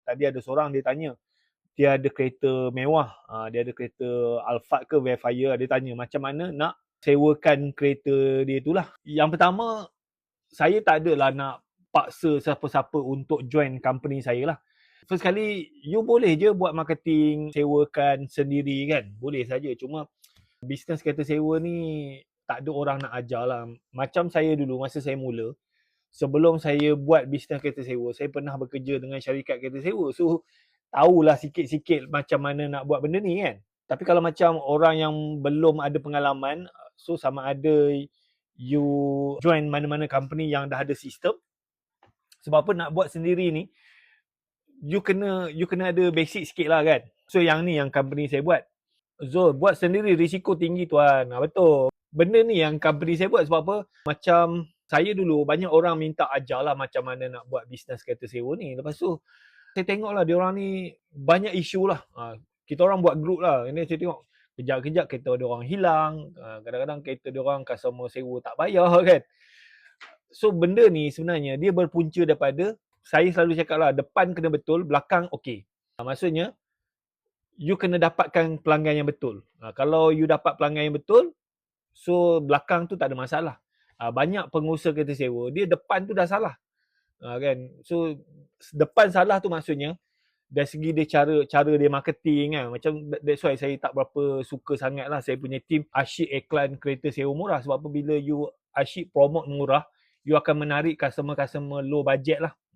tadi ada seorang dia tanya, dia ada kereta mewah, dia ada kereta Alphard ke Vellfire, dia tanya macam mana nak sewakan kereta dia itulah. Yang pertama, saya tak adalah nak paksa siapa-siapa untuk join company saya lah. First kali, you boleh je buat marketing, sewakan sendiri kan. Boleh saja. Cuma bisnes kereta sewa ni tak ada orang nak ajar lah. Macam saya dulu masa saya mula, sebelum saya buat bisnes kereta sewa, saya pernah bekerja dengan syarikat kereta sewa. So, tahulah sikit-sikit macam mana nak buat benda ni kan. Tapi kalau macam orang yang belum ada pengalaman, so sama ada you join mana-mana company yang dah ada sistem. Sebab apa nak buat sendiri ni, you kena ada basic sikit lah kan. So yang ni yang company saya buat. Zul, buat sendiri risiko tinggi tuan. Betul. Benda ni yang company saya buat sebab apa? Macam saya dulu banyak orang minta ajar lah macam mana nak buat bisnes kereta sewa ni. Lepas tu saya tengok lah diorang ni banyak isu lah. Kita orang buat group lah. Ini saya tengok kejap-kejap kereta diorang hilang. Kadang-kadang kereta diorang customer sewa tak bayar kan. So benda ni sebenarnya dia berpunca daripada, saya selalu cakap lah, depan kena betul, belakang okey. Maksudnya you kena dapatkan pelanggan yang betul. Kalau you dapat pelanggan yang betul, so belakang tu tak ada masalah. Banyak pengusaha kereta sewa, dia depan tu dah salah. Kan? So depan salah tu maksudnya dari segi dia cara dia marketing kan. Macam that's why saya tak berapa suka sangat lah saya punya team asyik iklan kereta sewa murah. Sebab apa, bila you asyik promote murah, you akan menarik customer-customer low budget lah.